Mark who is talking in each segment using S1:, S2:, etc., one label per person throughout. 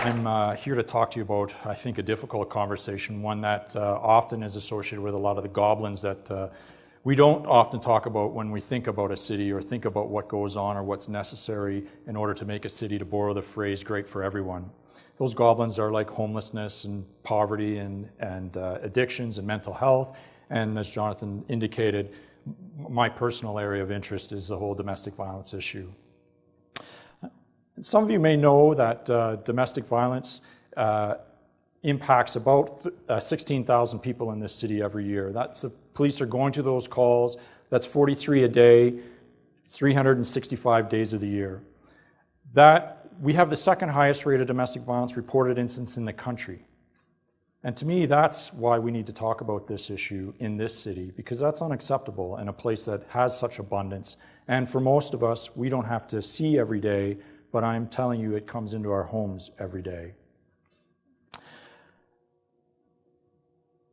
S1: I'm here to talk to you about, I think, a difficult conversation, one that often is associated with a lot of the goblins that we don't often talk about when we think about a city or think about what goes on or what's necessary in order to make a city, to borrow the phrase, great for everyone. Those goblins are like homelessness and poverty and addictions and mental health. And as Jonathan indicated, my personal area of interest is the whole domestic violence issue. Some of you may know that domestic violence impacts about 16,000 people in this city every year. That's the police are going to those calls. That's 43 a day, 365 days of the year. We have the second highest rate of domestic violence reported incidents in the country. And to me, that's why we need to talk about this issue in this city, because that's unacceptable in a place that has such abundance. And for most of us, we don't have to see every day, but I'm telling you, it comes into our homes every day.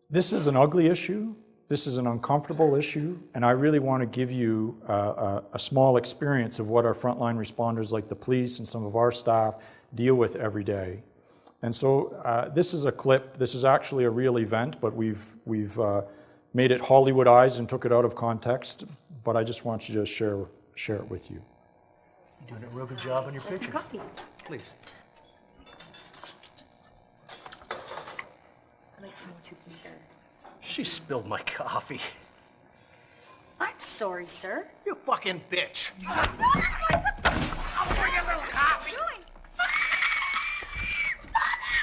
S1: This is an ugly issue. This is an uncomfortable issue, and I really want to give you a small experience of what our frontline responders like the police and some of our staff deal with every day. And so this is a clip. This is actually a real event, but we've made it Hollywoodized and took it out of context, but I just want you to share it with you.
S2: You're doing a real good job on your picture.
S3: Coffee.
S2: Please.
S3: I'd like some more too, please. Sure.
S2: She spilled my coffee.
S3: I'm sorry, sir.
S2: You fucking bitch. I'll bring a little coffee.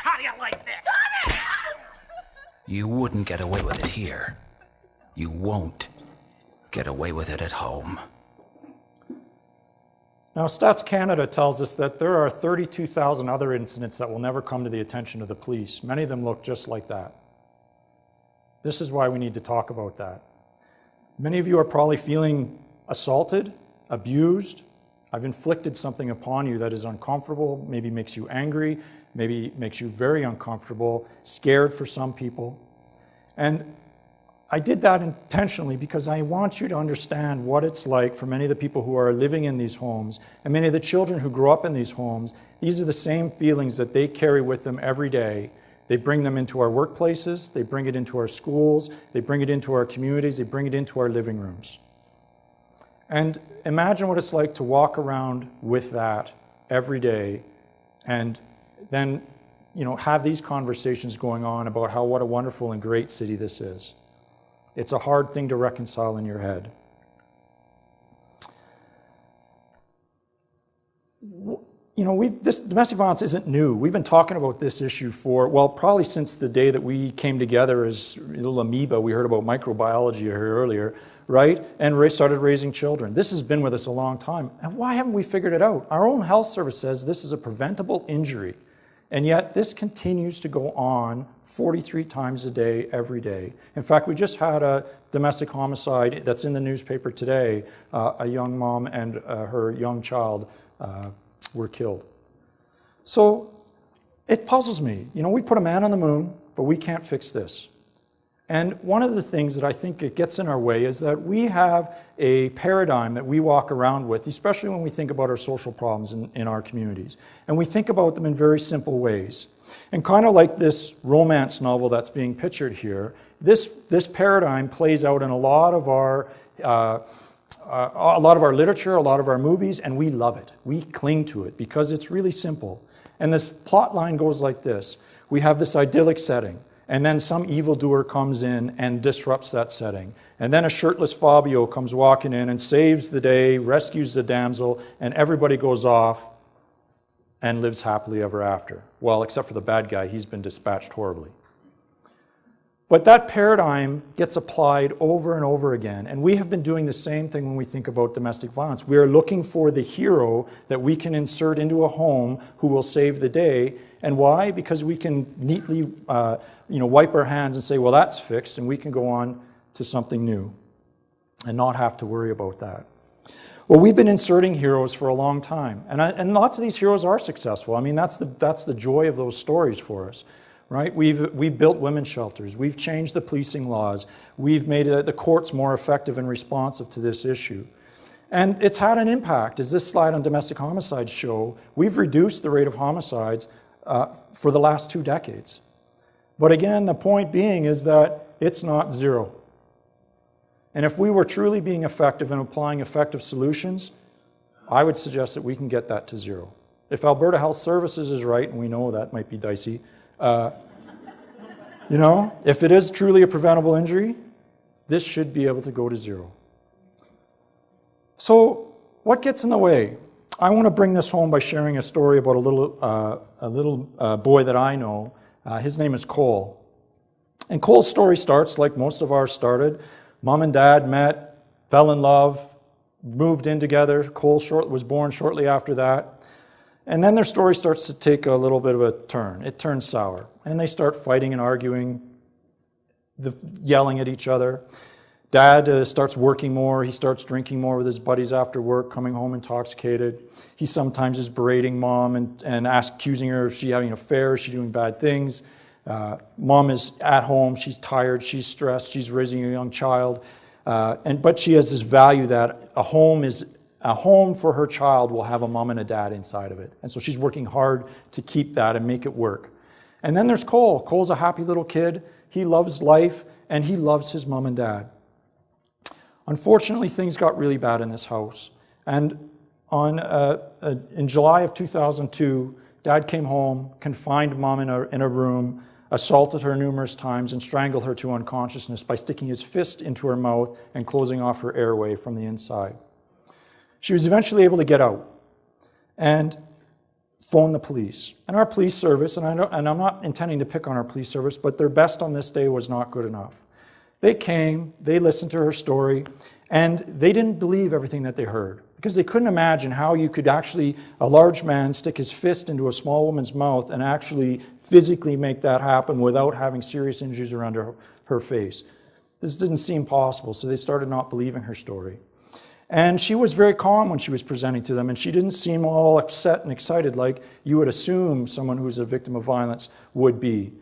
S2: How do you like this?
S4: You wouldn't get away with it here. You won't get away with it at home.
S1: Now, Stats Canada tells us that there are 32,000 other incidents that will never come to the attention of the police. Many of them look just like that. This is why we need to talk about that. Many of you are probably feeling assaulted, abused. I've inflicted something upon you that is uncomfortable, maybe makes you angry, maybe makes you very uncomfortable, scared for some people. And I did that intentionally because I want you to understand what it's like for many of the people who are living in these homes and many of the children who grow up in these homes. These are the same feelings that they carry with them every day. They bring them into our workplaces, they bring it into our schools, they bring it into our communities, they bring it into our living rooms. And imagine what it's like to walk around with that every day and then, have these conversations going on about what a wonderful and great city this is. It's a hard thing to reconcile in your head. This domestic violence isn't new. We've been talking about this issue probably since the day that we came together as a little amoeba. We heard about microbiology here earlier, right? And started raising children. This has been with us a long time. And why haven't we figured it out? Our own health service says this is a preventable injury. And yet this continues to go on 43 times a day, every day. In fact, we just had a domestic homicide that's in the newspaper today. A young mom and her young child were killed. So it puzzles me. We put a man on the moon, but we can't fix this. And one of the things that I think it gets in our way is that we have a paradigm that we walk around with, especially when we think about our social problems in our communities. And we think about them in very simple ways. And kind of like this romance novel that's being pictured here, this paradigm plays out in a lot of our literature, a lot of our movies, and we love it. We cling to it because it's really simple. And this plot line goes like this. We have this idyllic setting. And then some evildoer comes in and disrupts that setting. And then a shirtless Fabio comes walking in and saves the day, rescues the damsel, and everybody goes off and lives happily ever after. Well, except for the bad guy, he's been dispatched horribly. But that paradigm gets applied over and over again. And we have been doing the same thing when we think about domestic violence. We are looking for the hero that we can insert into a home who will save the day. And why? Because we can neatly wipe our hands and say, well, that's fixed, and we can go on to something new and not have to worry about that. Well, we've been inserting heroes for a long time. And lots of these heroes are successful. I mean, that's the joy of those stories for us. Right? We've built women's shelters. We've changed the policing laws. We've made the courts more effective and responsive to this issue. And it's had an impact. As this slide on domestic homicides show, we've reduced the rate of homicides for the last 2 decades. But again, the point being is that it's not zero. And if we were truly being effective and applying effective solutions, I would suggest that we can get that to zero. If Alberta Health Services is right, and we know that might be dicey, if it is truly a preventable injury, this should be able to go to zero. So what gets in the way? I want to bring this home by sharing a story about a little boy that I know. His name is Cole. And Cole's story starts like most of ours started. Mom and dad met, fell in love, moved in together. Cole was born shortly after that. And then their story starts to take a little bit of a turn. It turns sour. And they start fighting and arguing, yelling at each other. Dad starts working more. He starts drinking more with his buddies after work, coming home intoxicated. He sometimes is berating mom and accusing her of she having an affair, she doing bad things. Mom is at home. She's tired. She's stressed. She's raising a young child. But she has this value that a home for her child will have a mom and a dad inside of it. And so she's working hard to keep that and make it work. And then there's Cole. Cole's a happy little kid. He loves life, and he loves his mom and dad. Unfortunately, things got really bad in this house. And in July of 2002, Dad came home, confined Mom in a room, assaulted her numerous times, and strangled her to unconsciousness by sticking his fist into her mouth and closing off her airway from the inside. She was eventually able to get out and phone the police. And our police service, and I'm not intending to pick on our police service, but their best on this day was not good enough. They came, they listened to her story, and they didn't believe everything that they heard because they couldn't imagine how you could actually, a large man, stick his fist into a small woman's mouth and actually physically make that happen without having serious injuries around her face. This didn't seem possible, so they started not believing her story. And she was very calm when she was presenting to them, and she didn't seem all upset and excited like you would assume someone who's a victim of violence would be.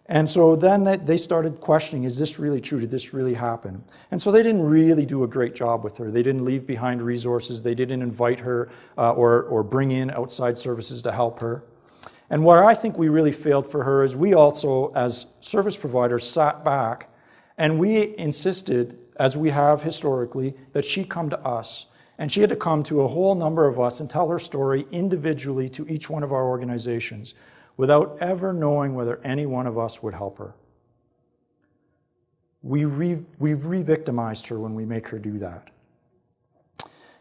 S1: And so then they started questioning, is this really true? Did this really happen? And so they didn't really do a great job with her. They didn't leave behind resources. They didn't invite her or bring in outside services to help her. And where I think we really failed for her is we also, as service providers, sat back and we insisted, as we have historically, that she come to us. And she had to come to a whole number of us and tell her story individually to each one of our organizations, without ever knowing whether any one of us would help her. We've re-victimized her when we make her do that.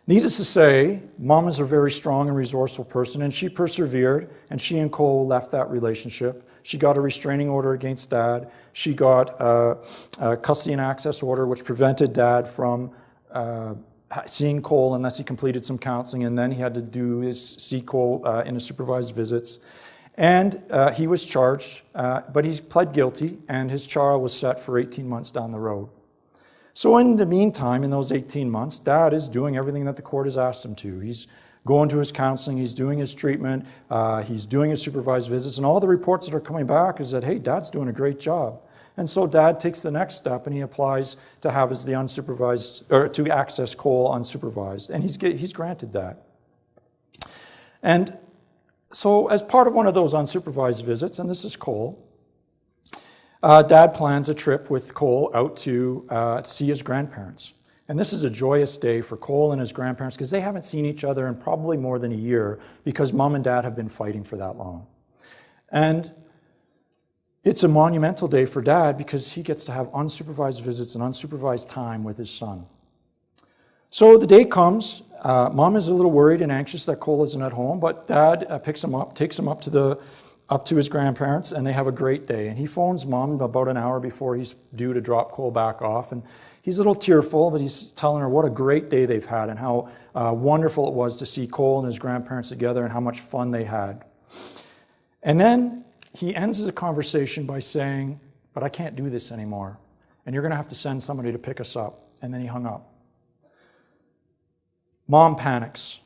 S1: Needless to say, Mom is a very strong and resourceful person, and she persevered, and she and Cole left that relationship. She got a restraining order against Dad. She got a custody and access order, which prevented Dad from seeing Cole unless he completed some counseling, and then he had to see Cole in his supervised visits. And he was charged, but he pled guilty, and his trial was set for 18 months down the road. So in the meantime, in those 18 months, Dad is doing everything that the court has asked him to. He's going to his counseling, he's doing his treatment, he's doing his supervised visits, and all the reports that are coming back is that, hey, Dad's doing a great job. And so Dad takes the next step, and he applies to have the unsupervised, or to access Cole unsupervised, and he's granted that. And so as part of one of those unsupervised visits, and this is Cole, Dad plans a trip with Cole out to see his grandparents. And this is a joyous day for Cole and his grandparents because they haven't seen each other in probably more than a year because Mom and Dad have been fighting for that long. And it's a monumental day for Dad because he gets to have unsupervised visits and unsupervised time with his son. So the day comes. Mom is a little worried and anxious that Cole isn't at home, but Dad picks him up, takes him up to his grandparents, and they have a great day. And he phones Mom about an hour before he's due to drop Cole back off. And he's a little tearful, but he's telling her what a great day they've had and how wonderful it was to see Cole and his grandparents together and how much fun they had. And then he ends the conversation by saying, but I can't do this anymore, and you're going to have to send somebody to pick us up. And then he hung up. Mom panics,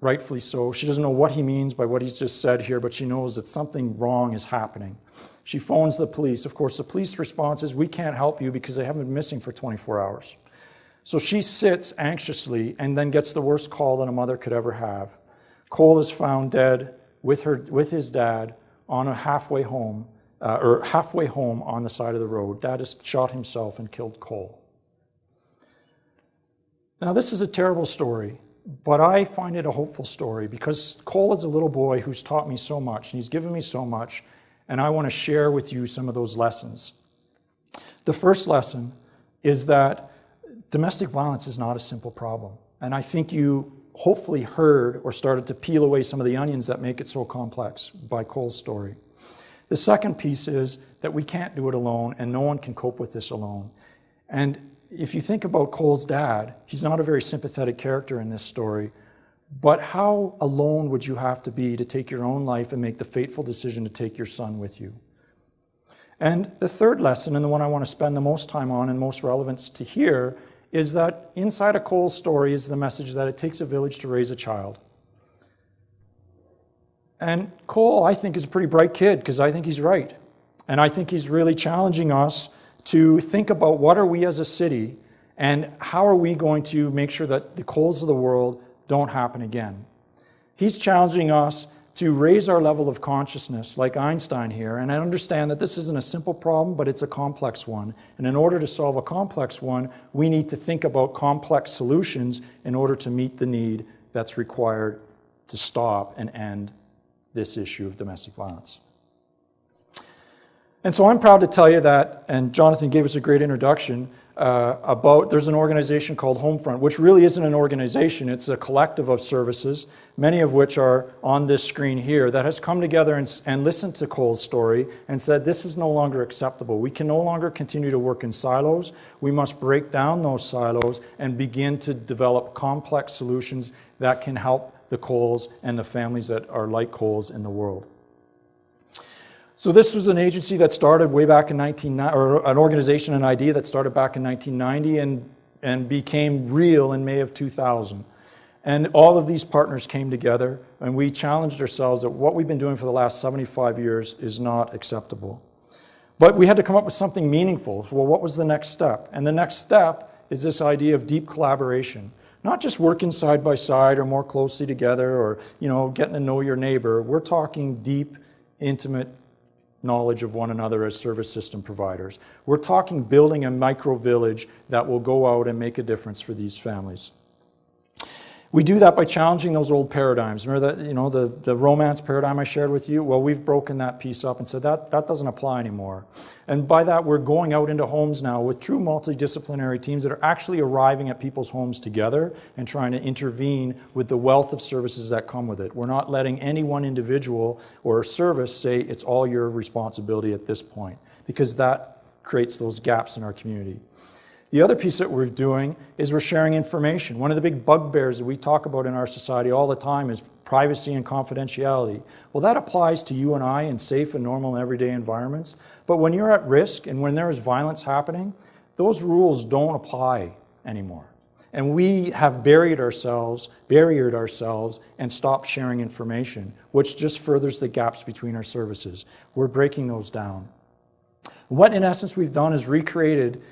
S1: rightfully so. She doesn't know what he means by what he's just said here, but she knows that something wrong is happening. She phones the police. Of course, the police response is, we can't help you because they haven't been missing for 24 hours. So she sits anxiously and then gets the worst call that a mother could ever have. Cole is found dead with his dad on a halfway home on the side of the road. Dad has shot himself and killed Cole. Now, this is a terrible story, but I find it a hopeful story because Cole is a little boy who's taught me so much, and he's given me so much, and I want to share with you some of those lessons. The first lesson is that domestic violence is not a simple problem, and I think you hopefully heard or started to peel away some of the onions that make it so complex by Cole's story. The second piece is that we can't do it alone, and no one can cope with this alone. And if you think about Cole's dad, he's not a very sympathetic character in this story, but how alone would you have to be to take your own life and make the fateful decision to take your son with you? And the third lesson, and the one I want to spend the most time on and most relevance to here, is that inside of Cole's story is the message that it takes a village to raise a child. And Cole, I think, is a pretty bright kid because I think he's right. And I think he's really challenging us to think about what are we as a city and how are we going to make sure that the Coles of the world don't happen again. He's challenging us to raise our level of consciousness like Einstein here, and I understand that this isn't a simple problem, but it's a complex one. And in order to solve a complex one, we need to think about complex solutions in order to meet the need that's required to stop and end this issue of domestic violence. And so I'm proud to tell you that, and Jonathan gave us a great introduction, there's an organization called HomeFront, which really isn't an organization, it's a collective of services, many of which are on this screen here, that has come together and listened to Cole's story and said this is no longer acceptable. We can no longer continue to work in silos. We must break down those silos and begin to develop complex solutions that can help the Coles and the families that are like Coles in the world. So this was an agency that started way back in or an organization, an idea that started back in 1990 and became real in May of 2000. And all of these partners came together and we challenged ourselves that what we've been doing for the last 75 years is not acceptable. But we had to come up with something meaningful. Well, what was the next step? And the next step is this idea of deep collaboration. Not just working side by side or more closely together or, getting to know your neighbor. We're talking deep, intimate knowledge of one another as service system providers. We're talking building a micro village that will go out and make a difference for these families. We do that by challenging those old paradigms. Remember that, the romance paradigm I shared with you? Well, we've broken that piece up and said that doesn't apply anymore. And by that, we're going out into homes now with true multidisciplinary teams that are actually arriving at people's homes together and trying to intervene with the wealth of services that come with it. We're not letting any one individual or service say it's all your responsibility at this point, because that creates those gaps in our community. The other piece that we're doing is we're sharing information. One of the big bugbears that we talk about in our society all the time is privacy and confidentiality. Well, that applies to you and I in safe and normal and everyday environments. But when you're at risk and when there is violence happening, those rules don't apply anymore. And we have barriered ourselves and stopped sharing information, which just furthers the gaps between our services. We're breaking those down. What in essence we've done is recreated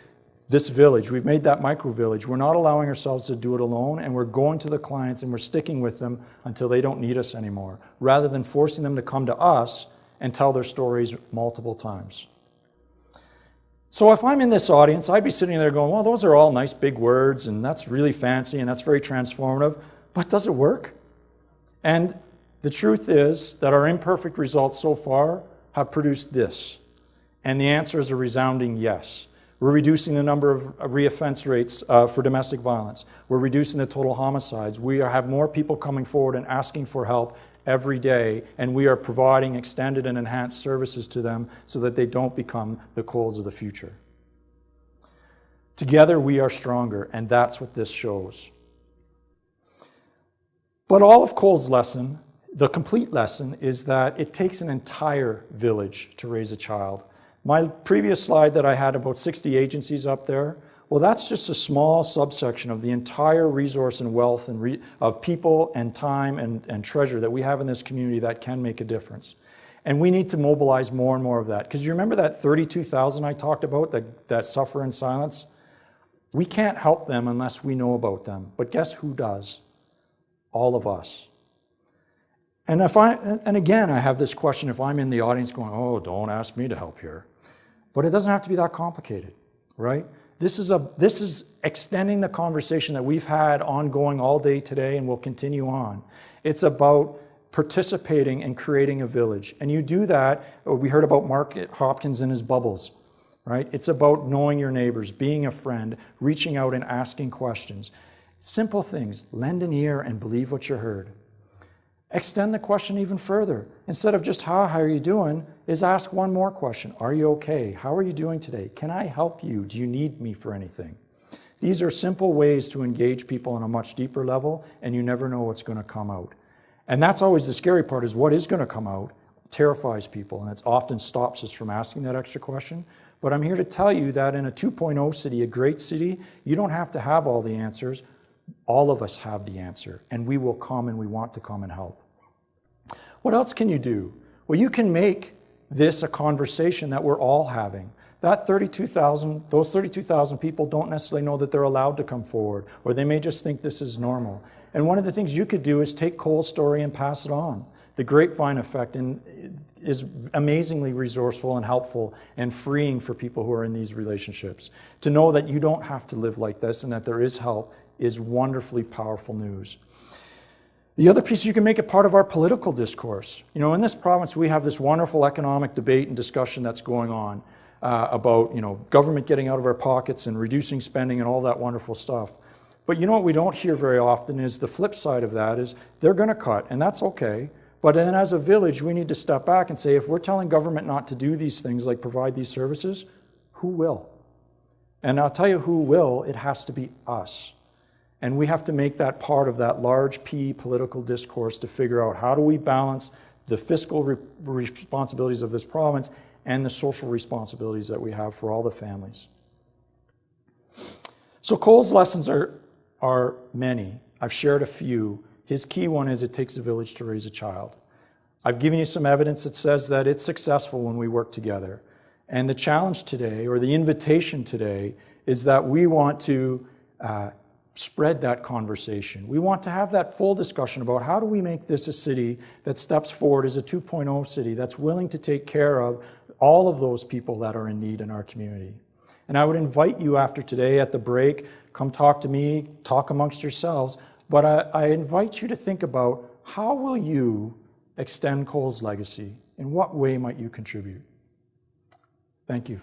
S1: this village. We've made that micro village. We're not allowing ourselves to do it alone, and we're going to the clients and we're sticking with them until they don't need us anymore, rather than forcing them to come to us and tell their stories multiple times. So if I'm in this audience, I'd be sitting there going, well, those are all nice big words, and that's really fancy, and that's very transformative, but does it work? And the truth is that our imperfect results so far have produced this, and the answer is a resounding yes. We're reducing the number of reoffense rates for domestic violence. We're reducing the total homicides. We have more people coming forward and asking for help every day, and we are providing extended and enhanced services to them so that they don't become the Coles of the future. Together we are stronger, and that's what this shows. But all of Cole's lesson, the complete lesson, is that it takes an entire village to raise a child. My previous slide that I had about 60 agencies up there, well, that's just a small subsection of the entire resource and wealth and of people and time and treasure that we have in this community that can make a difference. And we need to mobilize more and more of that. Because you remember that 32,000 I talked about that suffer in silence? We can't help them unless we know about them. But guess who does? All of us. And again, I have this question if I'm in the audience going, oh, don't ask me to help here. But it doesn't have to be that complicated, right? This is extending the conversation that we've had ongoing all day today and will continue on. It's about participating and creating a village. And you do that, we heard about Mark Hopkins and his bubbles, right? It's about knowing your neighbors, being a friend, reaching out and asking questions. Simple things, lend an ear and believe what you heard. Extend the question even further. Instead of just, how are you doing, is ask one more question. Are you okay? How are you doing today? Can I help you? Do you need me for anything? These are simple ways to engage people on a much deeper level, and you never know what's going to come out. And that's always the scary part, is what is going to come out terrifies people, and it often stops us from asking that extra question. But I'm here to tell you that in a 2.0 city, a great city, you don't have to have all the answers. All of us have the answer, and we will come and we want to come and help. What else can you do? Well, you can make this a conversation that we're all having. Those 32,000 people don't necessarily know that they're allowed to come forward, or they may just think this is normal. And one of the things you could do is take Cole's story and pass it on. The grapevine effect is amazingly resourceful and helpful and freeing for people who are in these relationships. To know that you don't have to live like this and that there is help is wonderfully powerful news. The other piece, you can make it part of our political discourse. You know, in this province, we have this wonderful economic debate and discussion that's going on about, you know, government getting out of our pockets and reducing spending and all that wonderful stuff. But you know what we don't hear very often is the flip side of that is they're going to cut, and that's okay. But then as a village, we need to step back and say, if we're telling government not to do these things, like provide these services, who will? And I'll tell you who will, it has to be us. And we have to make that part of that large P political discourse to figure out how do we balance the fiscal responsibilities of this province and the social responsibilities that we have for all the families. So Cole's lessons are many. I've shared a few. His key one is it takes a village to raise a child. I've given you some evidence that says that it's successful when we work together. And the challenge today, or the invitation today, is that we want to spread that conversation. We want to have that full discussion about how do we make this a city that steps forward as a 2.0 city that's willing to take care of all of those people that are in need in our community. And I would invite you after today at the break, come talk to me, talk amongst yourselves, but I invite you to think about how will you extend Cole's legacy? In what way might you contribute? Thank you.